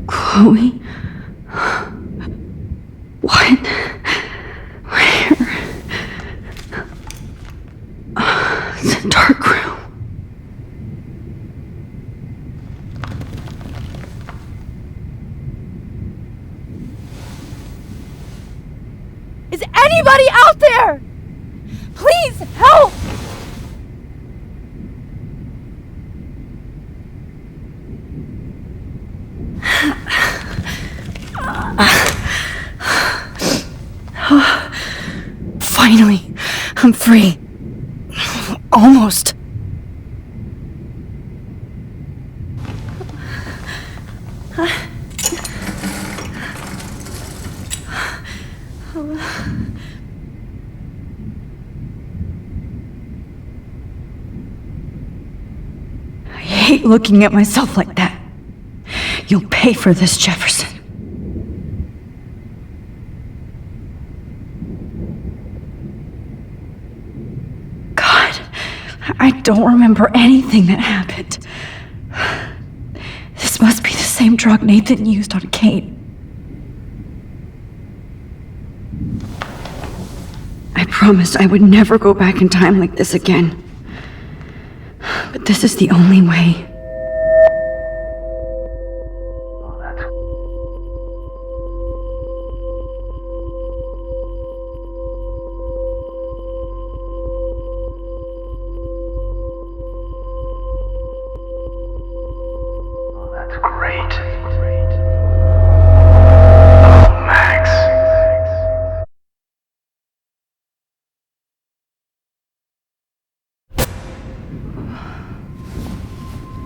Chloe? What? Where? It's a dark room. Is anybody out there? Please help! Finally, I'm free. Almost. I hate looking at myself like that. You'll pay for this, Jefferson. God, I don't remember anything that happened. This must be the same drug Nathan used on Kate. I promised I would never go back in time like this again. But this is the only way.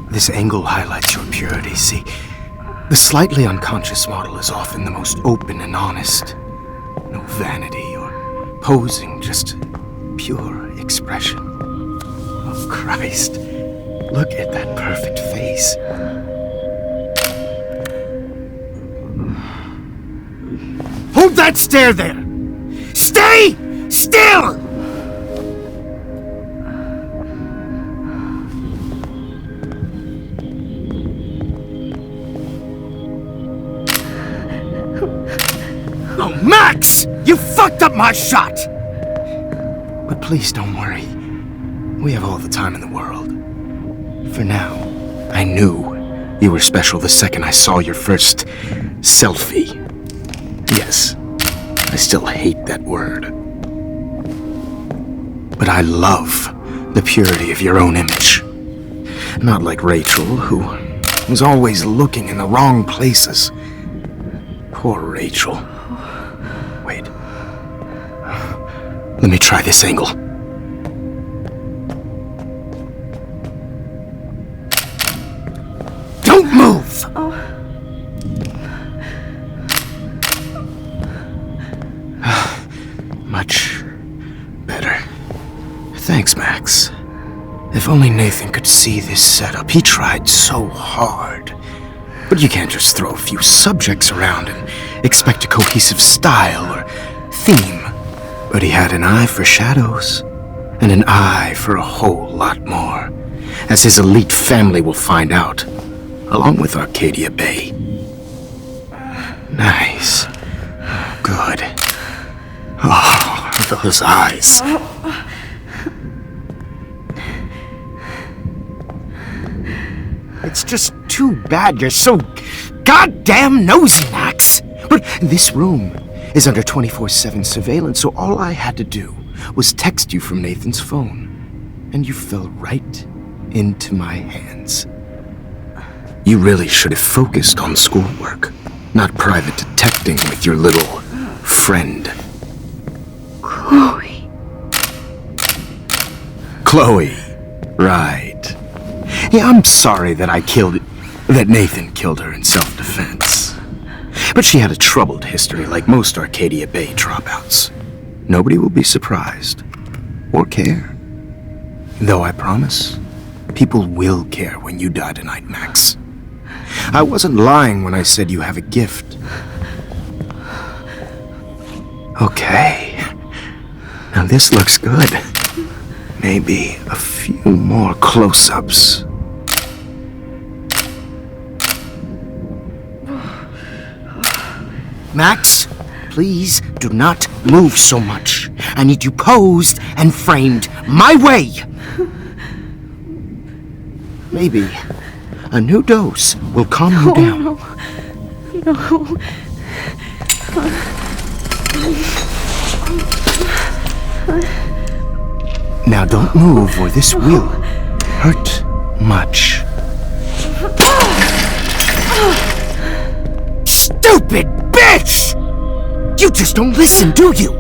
This angle highlights your purity, see? The slightly unconscious model is often the most open and honest. No vanity or posing, just pure expression. Oh, Christ. Look at that perfect face. Hold that stare there! Stay still! Oh, Max! You fucked up my shot! But please don't worry. We have all the time in the world. For now, I knew you were special the second I saw your first selfie. Yes, I still hate that word. But I love the purity of your own image. Not like Rachel, who was always looking in the wrong places. Poor Rachel. Wait. Let me try this angle. yourself. Much better. Thanks, Max. If only Nathan could see this setup. He tried so hard. But you can't just throw a few subjects around and expect a cohesive style or theme. But he had an eye for shadows, and an eye for a whole lot more, as his elite family will find out, along with Arcadia Bay. Nice. Good. Oh, those eyes. It's just too bad you're so goddamn nosy, Max. But this room is under 24/7 surveillance, so all I had to do was text you from Nathan's phone. And you fell right into my hands. You really should have focused on schoolwork, not private detecting with your little friend. Chloe. Chloe. Right. Yeah, I'm sorry that Nathan killed her in self-defense. But she had a troubled history like most Arcadia Bay dropouts. Nobody will be surprised. Or care. Though I promise, people will care when you die tonight, Max. I wasn't lying when I said you have a gift. Okay. Now this looks good. Maybe a few more close-ups. Max, please do not move so much. I need you posed and framed my way. Maybe a new dose will calm you down. No. Now don't move or this will hurt much. Stupid bitch! You just don't listen, do you?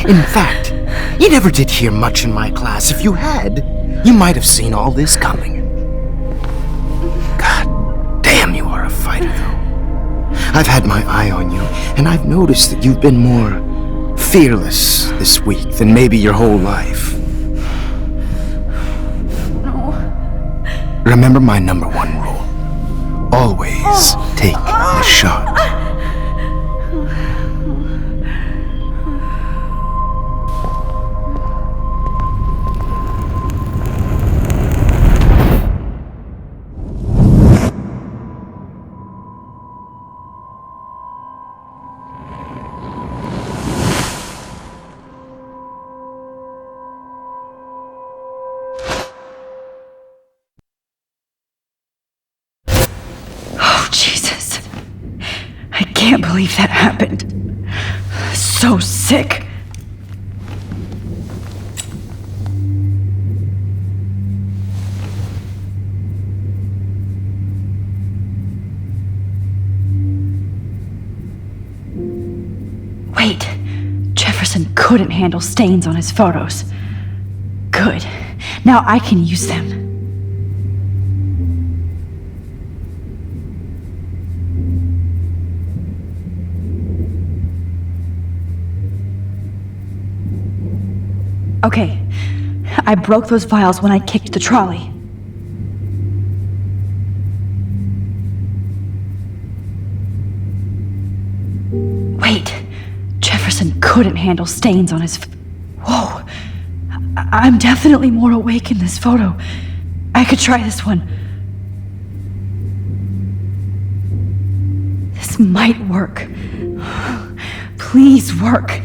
In fact, you never did hear much in my class. If you had, you might have seen all this coming. God damn, you are a fighter, though. I've had my eye on you, and I've noticed that you've been more fearless this week than maybe your whole life. Remember my number one rule. Always take the shot. Oh, Jesus. I can't believe that happened. So sick. Wait. Jefferson couldn't handle stains on his photos. Good. Now I can use them. Okay, I broke those files when I kicked the trolley. Wait, Jefferson couldn't handle stains on his... Whoa, I'm definitely more awake in this photo. I could try this one. This might work. Please work.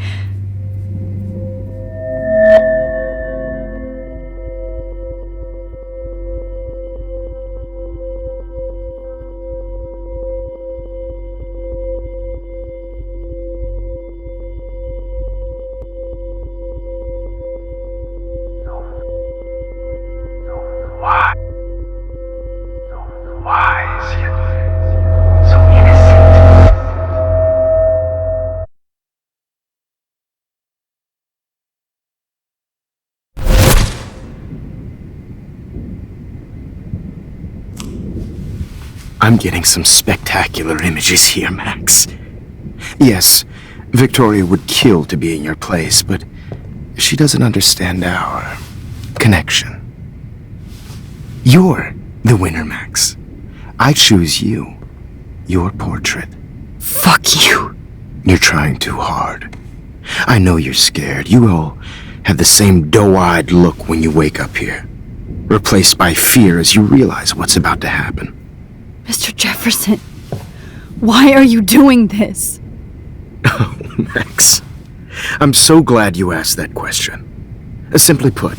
I'm getting some spectacular images here, Max. Yes, Victoria would kill to be in your place, but she doesn't understand our connection. You're the winner, Max. I choose you. Your portrait. Fuck you. You're trying too hard. I know you're scared. You all have the same doe-eyed look when you wake up here, replaced by fear as you realize what's about to happen. Mr. Jefferson, why are you doing this? Oh, Max. I'm so glad you asked that question. Simply put,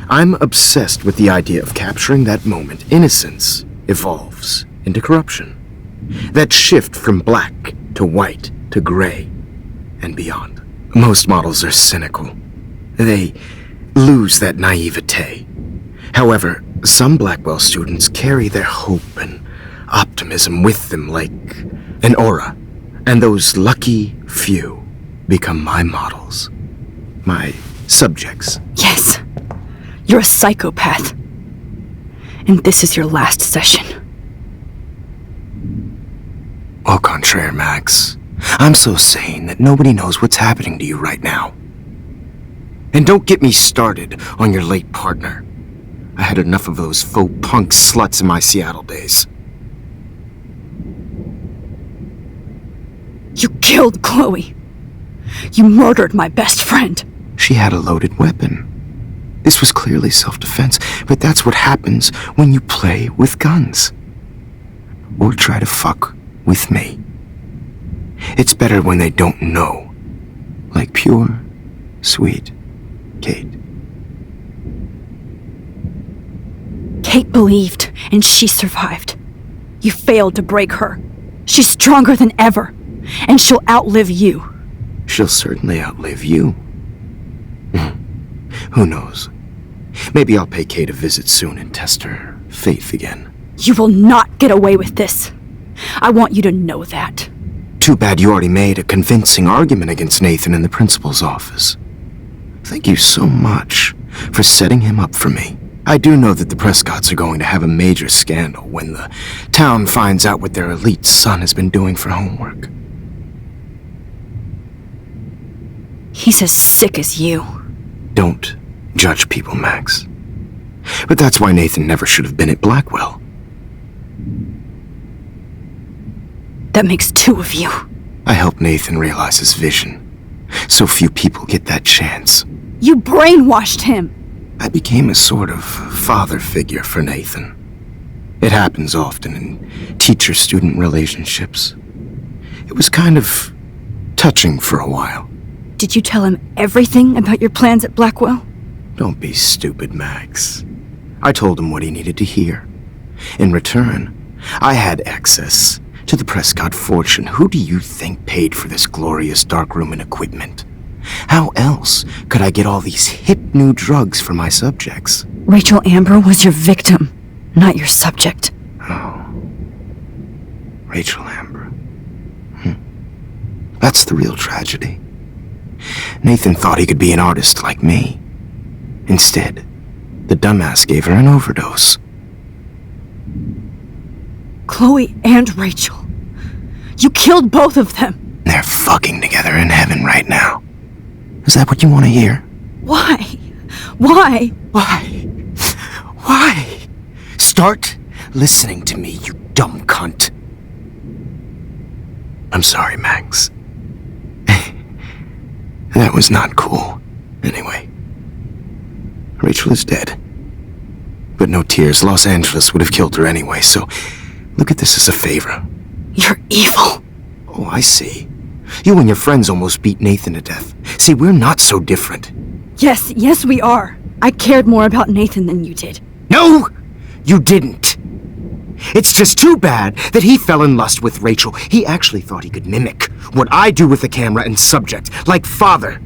I'm obsessed with the idea of capturing that moment innocence evolves into corruption. That shift from black to white to gray and beyond. Most models are cynical. They lose that naivete. However, some Blackwell students carry their hope and optimism with them like an aura. And those lucky few become my models. My subjects. Yes, you're a psychopath. And this is your last session. Au contraire, Max. I'm so sane that nobody knows what's happening to you right now. And don't get me started on your late partner. I had enough of those faux punk sluts in my Seattle days. You killed Chloe. You murdered my best friend. She had a loaded weapon. This was clearly self-defense, but that's what happens when you play with guns. Or try to fuck with me. It's better when they don't know. Like pure, sweet Kate. Kate believed, and she survived. You failed to break her. She's stronger than ever, and she'll outlive you. She'll certainly outlive you. Who knows? Maybe I'll pay Kate a visit soon and test her faith again. You will not get away with this. I want you to know that. Too bad you already made a convincing argument against Nathan in the principal's office. Thank you so much for setting him up for me. I do know that the Prescotts are going to have a major scandal when the town finds out what their elite son has been doing for homework. He's as sick as you. Don't judge people, Max. But that's why Nathan never should have been at Blackwell. That makes two of you. I helped Nathan realize his vision. So few people get that chance. You brainwashed him. I became a sort of father figure for Nathan. It happens often in teacher-student relationships. It was kind of touching for a while. Did you tell him everything about your plans at Blackwell? Don't be stupid, Max. I told him what he needed to hear. In return, I had access to the Prescott fortune. Who do you think paid for this glorious darkroom and equipment? How else could I get all these hip new drugs for my subjects? Rachel Amber was your victim, not your subject. Oh. Rachel Amber. That's the real tragedy. Nathan thought he could be an artist like me. Instead, the dumbass gave her an overdose. Chloe and Rachel. You killed both of them. They're fucking together in heaven right now. Is that what you want to hear? Why? Why? Why? Start listening to me, you dumb cunt. I'm sorry, Max. That was not cool. Anyway, Rachel is dead. But no tears. Los Angeles would have killed her anyway, so look at this as a favor. You're evil. Oh, I see. You and your friends almost beat Nathan to death. See, we're not so different. Yes, we are. I cared more about Nathan than you did. No, you didn't. It's just too bad that he fell in lust with Rachel. He actually thought he could mimic what I do with the camera and subject, like father,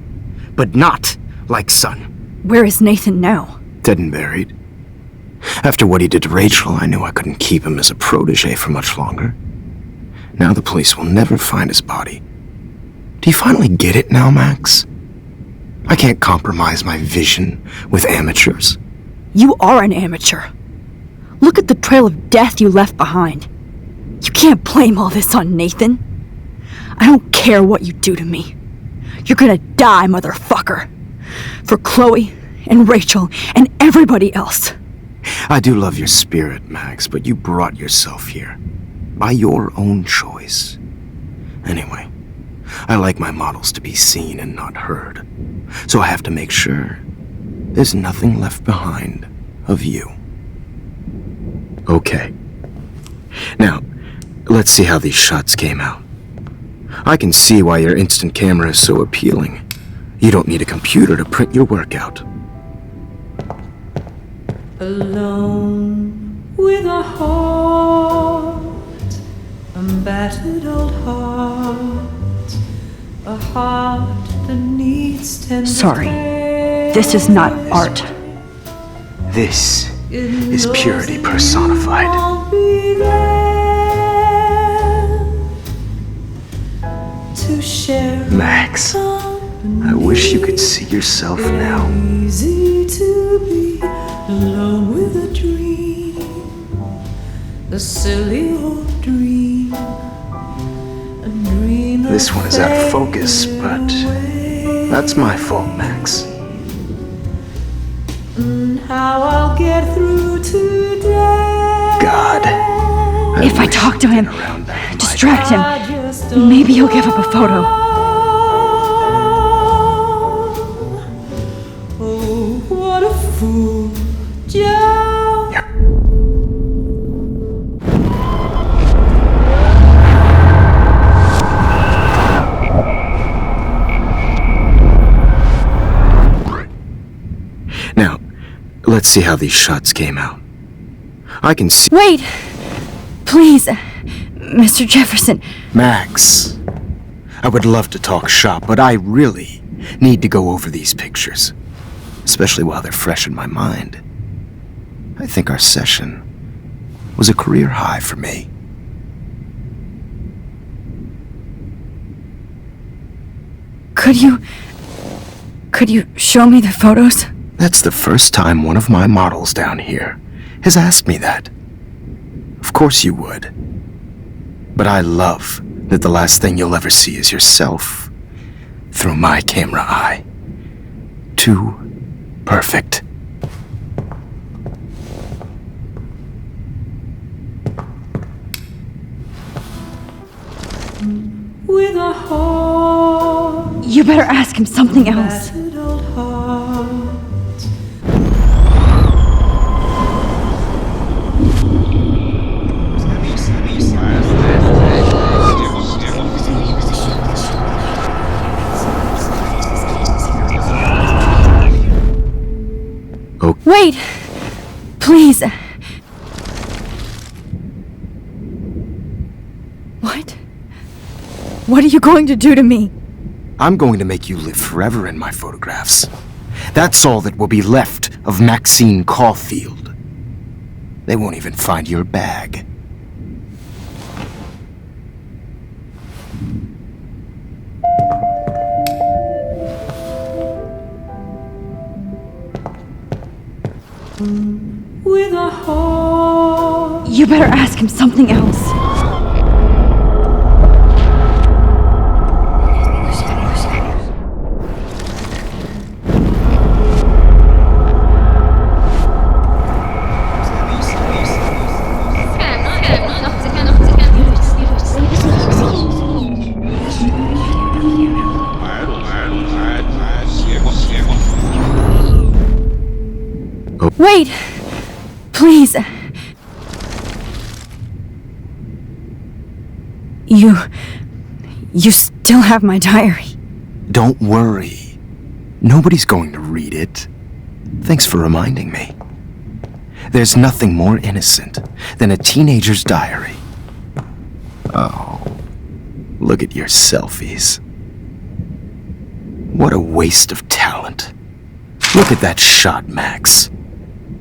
but not like son. Where is Nathan now? Dead and buried. After what he did to Rachel, I knew I couldn't keep him as a protege for much longer. Now the police will never find his body. Do you finally get it now, Max? I can't compromise my vision with amateurs. You are an amateur. Look at the trail of death you left behind. You can't blame all this on Nathan. I don't care what you do to me. You're gonna die, motherfucker. For Chloe and Rachel and everybody else. I do love your spirit, Max, but you brought yourself here. By your own choice. Anyway, I like my models to be seen and not heard. So I have to make sure there's nothing left behind of you. Okay. Now, let's see how these shots came out. I can see why your instant camera is so appealing. You don't need a computer to print your work out. Alone with a heart, a battered old heart, a heart that needs tender Sorry. care. This is not art. This is purity personified. Won't be there to share Max, I wish you could see yourself now. Easy to be alone with a dream, a silly old dream, a dream. This one is out of focus, but that's my fault, Max. How I'll get through today. God. If I wish talk to you'd him, get around back in my distract him, I just don't maybe he'll give up a photo. Oh, what a fool, Joe. Now, let's see how these shots came out. I can see... Wait! Please, Mr. Jefferson. Max, I would love to talk shop, but I really need to go over these pictures. Especially while they're fresh in my mind. I think our session was a career high for me. Could you show me the photos? That's the first time one of my models down here has asked me that. Of course you would. But I love that the last thing you'll ever see is yourself through my camera eye. Too perfect. With a heart, You better ask him something else. battered old heart. Wait! Please! What? What are you going to do to me? I'm going to make you live forever in my photographs. That's all that will be left of Maxine Caulfield. They won't even find your bag. With a heart, You better ask him something else. Wait! Please! You still have my diary. Don't worry. Nobody's going to read it. Thanks for reminding me. There's nothing more innocent than a teenager's diary. Oh, look at your selfies. What a waste of talent. Look at that shot, Max.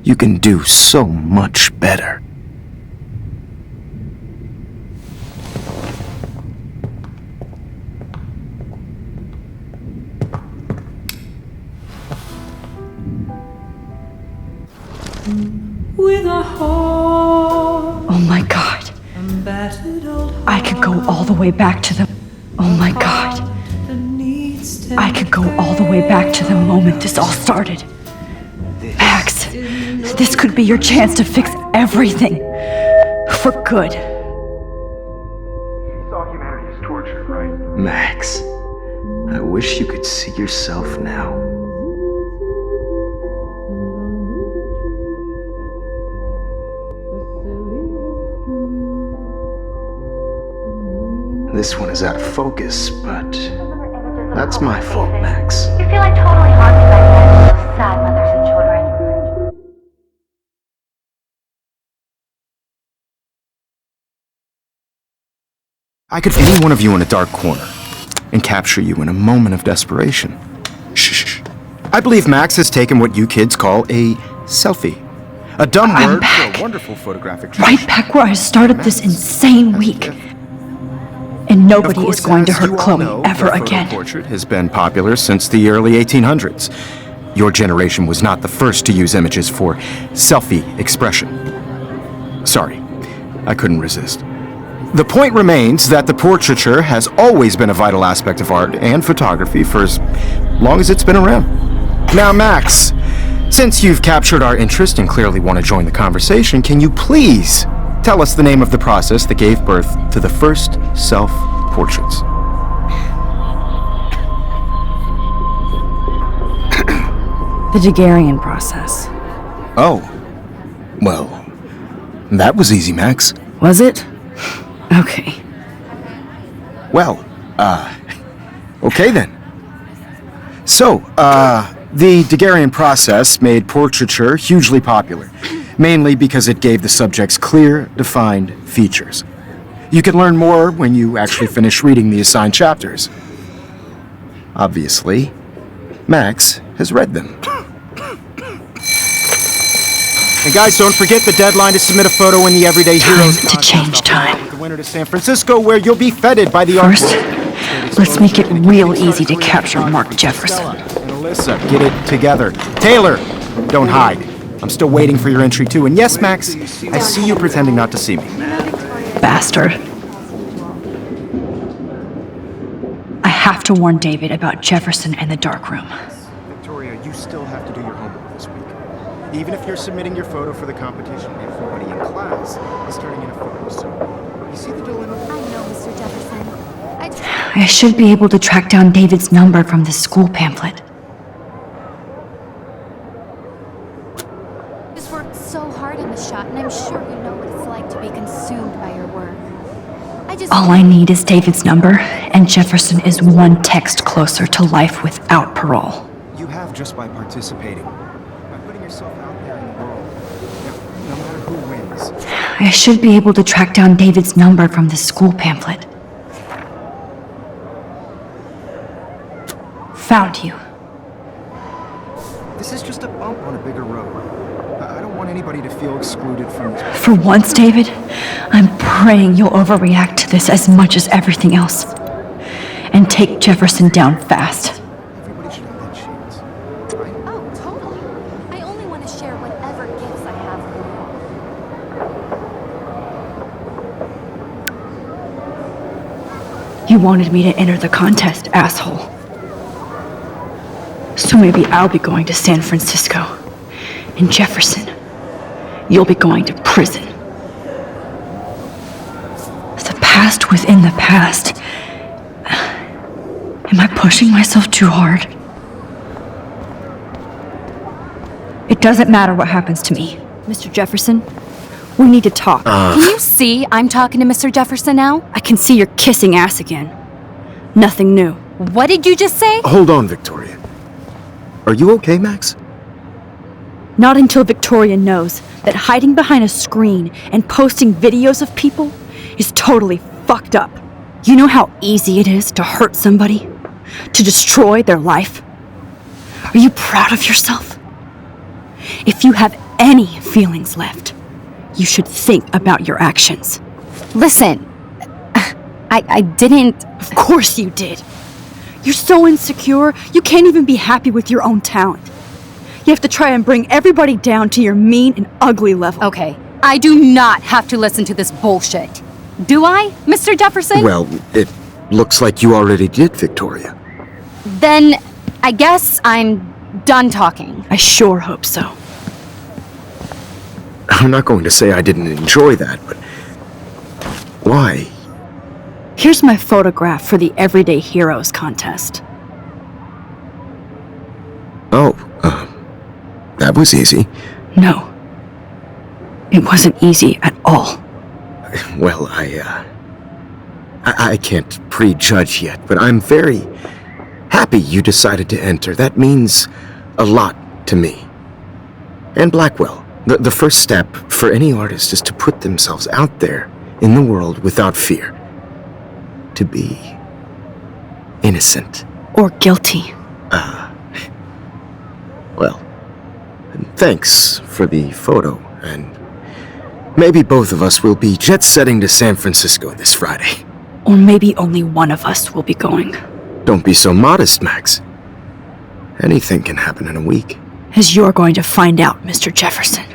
You can do so much better. with a heart, Oh my god. a battered old I could go all the way back to the... Oh my God. that needs I could go all the way back to the moment this all started. Max, this could be your chance to fix everything. For good. You saw humanity as torture, right? Max, I wish you could see yourself now. This one is out of focus, but that's my fault, Max. You feel like totally haunted by the images of sad mothers and children. I could any one of you in a dark corner and capture you in a moment of desperation. Shh. I believe Max has taken what you kids call a selfie. A dumb I'm word back. for a wonderful photographic Right back where I started this insane week. And nobody is going to hurt Chloe ever again. Portrait has been popular since the early 1800s. Your generation was not the first to use images for selfie expression. Sorry, I couldn't resist. The point remains that the portraiture has always been a vital aspect of art and photography for as long as it's been around. Now, Max, since you've captured our interest and clearly want to join the conversation, can you please tell us the name of the process that gave birth to the first self-portraits? The Daguerrean process. Oh, well, that was easy, Max. Was it? Okay. Well, okay then. So, the Daguerrean process made portraiture hugely popular, mainly because it gave the subjects clear, defined features. You can learn more when you actually finish reading the assigned chapters. Obviously, Max has read them. And guys, don't forget the deadline to submit a photo in the Everyday Heroes Time to change time. with the winner to San Francisco, where you'll be feted by the First, artist. let's make it real easy to capture Mark Jefferson. And Alyssa, get it together. Taylor, don't hide. I'm still waiting for your entry too. And yes, Max, I see you pretending not to see me. Bastard. I have to warn David about Jefferson and the dark room. Victoria, you still have to do your homework this week. Even if you're submitting your photo for the competition, everybody in class is turning in a photo. So, you see the dilemma? I know, Mr. Jefferson. I should be able to track down David's number from the school pamphlet. just worked so hard on the shot, and I'm sure you know what it's like to be consumed by your work. All I need is David's number, and Jefferson is one text closer to life without parole. You have just by participating. By putting yourself out there in the world. No matter who wins. I should be able to track down David's number from the school pamphlet. Found you. This is just a bump on a bigger road. I don't want anybody to feel excluded from this. For once, David, I'm praying you'll overreact to this as much as everything else. And take Jefferson down fast. Everybody should have that chance. Oh, totally. I only want to share whatever gifts I have with you. You wanted me to enter the contest, asshole. So maybe I'll be going to San Francisco. And Jefferson, you'll be going to prison. The past within the past. Am I pushing myself too hard? It doesn't matter what happens to me. Mr. Jefferson, we need to talk. Can you see I'm talking to Mr. Jefferson now? I can see you're kissing ass again. Nothing new. What did you just say? Hold on, Victoria. Are you okay, Max? Not until Victoria knows that hiding behind a screen and posting videos of people is totally fucked up. You know how easy it is to hurt somebody? To destroy their life? Are you proud of yourself? If you have any feelings left, you should think about your actions. Listen, I didn't... Of course you did. You're so insecure, you can't even be happy with your own talent. You have to try and bring everybody down to your mean and ugly level. Okay, I do not have to listen to this bullshit. Do I, Mr. Jefferson? Well, it looks like you already did, Victoria. Then I guess I'm done talking. I sure hope so. I'm not going to say I didn't enjoy that, but why? Here's my photograph for the Everyday Heroes contest. Oh, that was easy. No. It wasn't easy at all. Well, I can't prejudge yet, but I'm very happy you decided to enter. That means a lot to me. And Blackwell. The first step for any artist is to put themselves out there in the world without fear. To be innocent. Or guilty. Well, thanks for the photo, and maybe both of us will be jet-setting to San Francisco this Friday. Or maybe only one of us will be going. Don't be so modest, Max. Anything can happen in a week. As you're going to find out, Mr. Jefferson.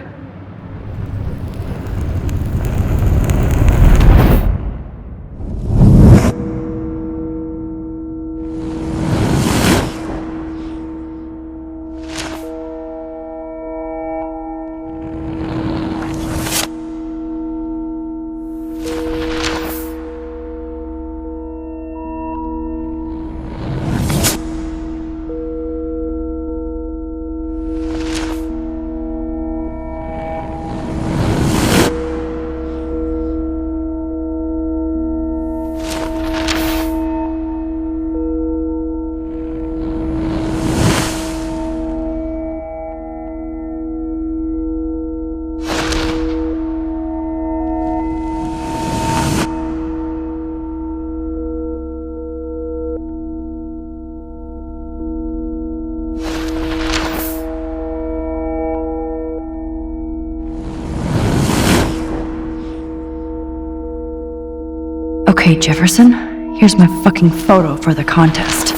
Okay, Jefferson, here's my fucking photo for the contest.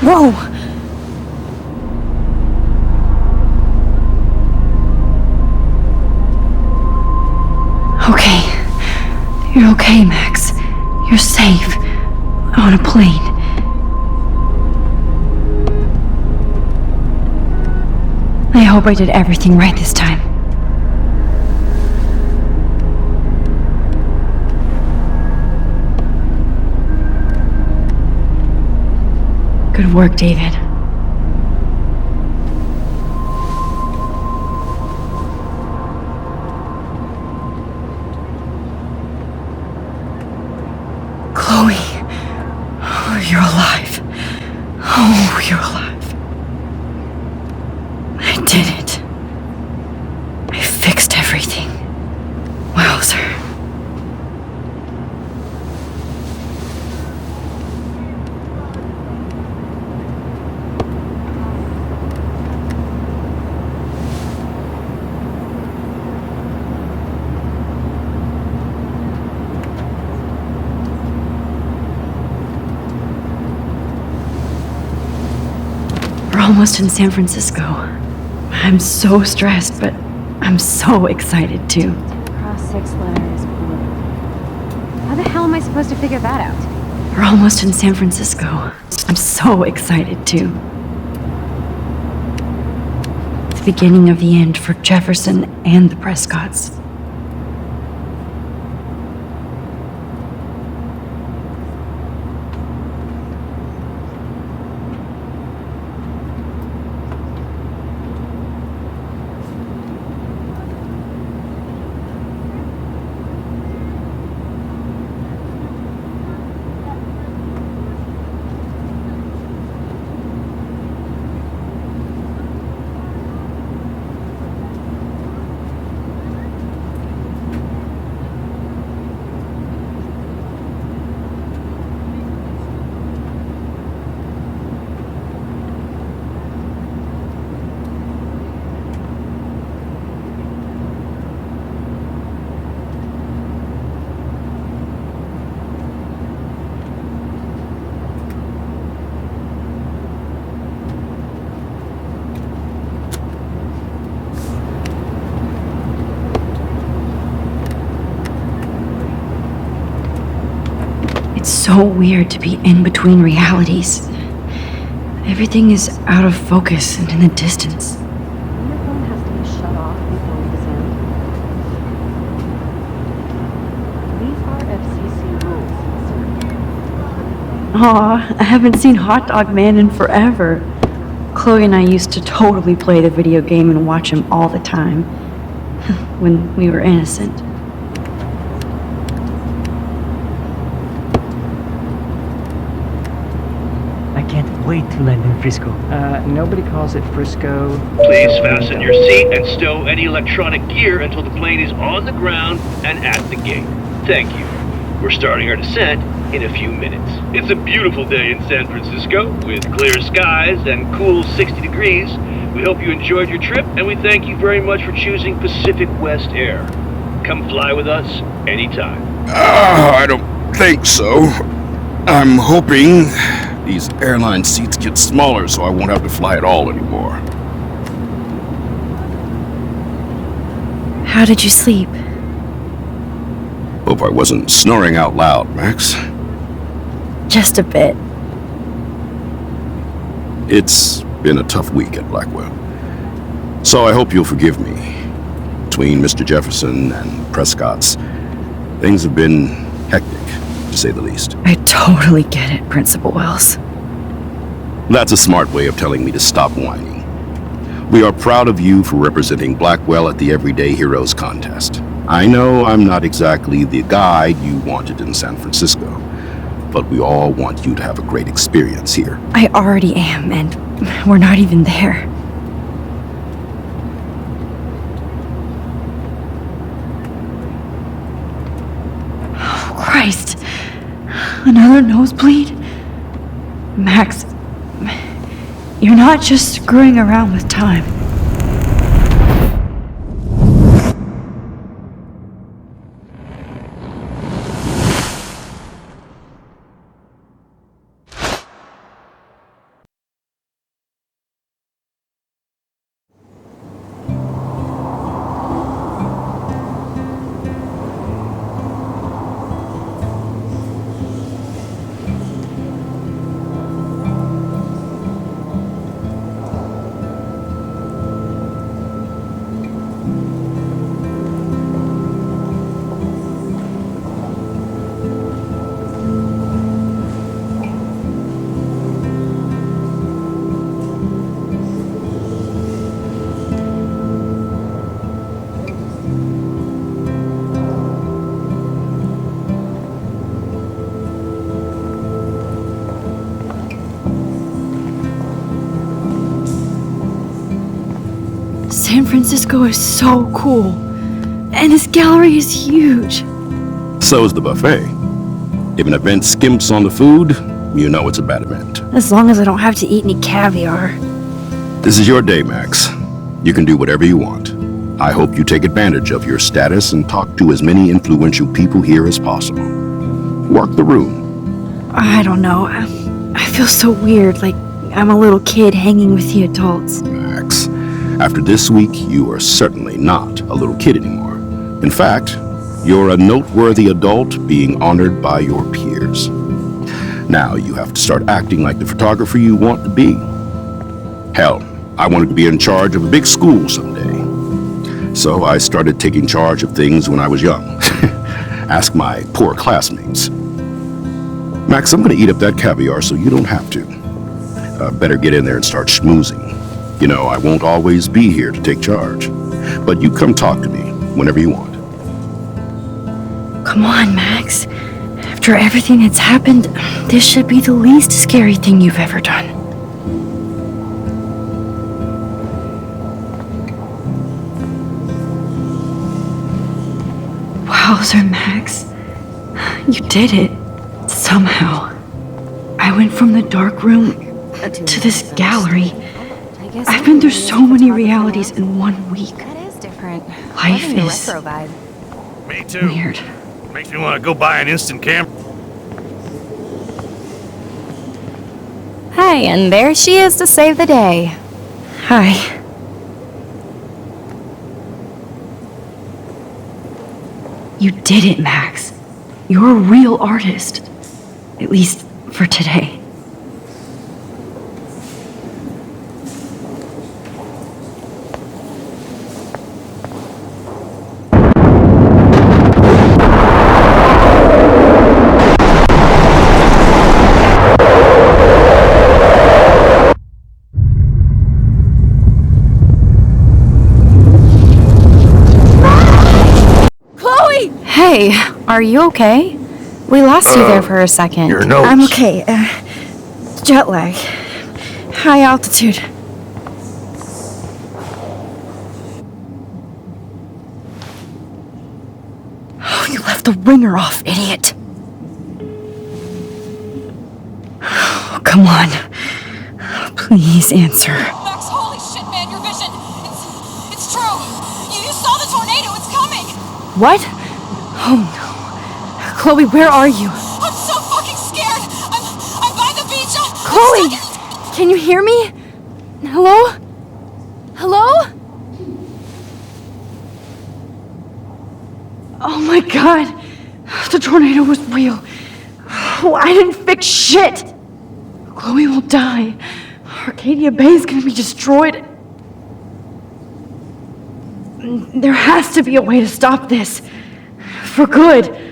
Whoa! Okay. You're okay, Max. You're safe. On a plane. I hope I did everything right this time. Good work, David. Chloe. Oh, you're alive. Oh, you're alive. I did it. I fixed everything. Wowzer. We're almost in San Francisco. I'm so stressed, but I'm so excited too. Cross 6 letters, blue. How the hell am I supposed to figure that out? We're almost in San Francisco. I'm so excited too. The beginning of the end for Jefferson and the Prescotts. so weird to be in between realities. Everything is out of focus and in the distance. Your phone has to be shut off before we descend. These are FCC rules, sir. Aw, I haven't seen Hot Dog Man in forever. Chloe and I used to totally play the video game and watch him all the time. When we were innocent. I can't wait to land in Frisco. Nobody calls it Frisco. Please fasten your seat and stow any electronic gear until the plane is on the ground and at the gate. Thank you. We're starting our descent in a few minutes. It's a beautiful day in San Francisco with clear skies and cool 60 degrees. We hope you enjoyed your trip, and we thank you very much for choosing Pacific West Air. Come fly with us anytime. I don't think so. I'm hoping these airline seats get smaller so I won't have to fly at all anymore. How did you sleep? Hope I wasn't snoring out loud, Max. Just a bit. It's been a tough week at Blackwell. So I hope you'll forgive me. Between Mr. Jefferson and Prescott's, things have been hectic, to say the least. I totally get it, Principal Wells. That's a smart way of telling me to stop whining. We are proud of you for representing Blackwell at the Everyday Heroes contest. I know I'm not exactly the guide you wanted in San Francisco, but we all want you to have a great experience here. I already am, and we're not even there. Oh, Christ. Another nosebleed? Max, you're not just screwing around with time. San Francisco is so cool. And this gallery is huge. So is the buffet. If an event skimps on the food, you know it's a bad event. As long as I don't have to eat any caviar. This is your day, Max. You can do whatever you want. I hope you take advantage of your status and talk to as many influential people here as possible. Work the room. I don't know. I feel so weird, like I'm a little kid hanging with the adults. Max, after this week, you are certainly not a little kid anymore. In fact, you're a noteworthy adult being honored by your peers. Now you have to start acting like the photographer you want to be. Hell, I wanted to be in charge of a big school someday. So I started taking charge of things when I was young. Ask my poor classmates. Max, I'm gonna eat up that caviar so you don't have to. Better get in there and start schmoozing. You know, I won't always be here to take charge. But you come talk to me whenever you want. Come on, Max. After everything that's happened, this should be the least scary thing you've ever done. Wowzer, Max. You did it. Somehow. I went from the dark room to this gallery. I've been through so many realities in 1 week. That is different. Life Loving the is retro vibe. Me too. weird. Makes me want to go buy an instant camera. Hi, and there she is to save the day. Hi. You did it, Max. You're a real artist. At least for today. Hey, are you okay? We lost you there for a second. Your nose. I'm okay. Jet lag. High altitude. Oh, you left the ringer off, idiot. Oh, come on. Please answer. Max, holy shit, man, your vision. It's true. You saw the tornado. It's coming. What? Oh no. Chloe, where are you? I'm so fucking scared. I'm by the beach. Chloe! Can you hear me? Hello? Hello? Oh my god. The tornado was real. Oh, I didn't fix shit. Chloe will die. Arcadia Bay is gonna be destroyed. There has to be a way to stop this. For good.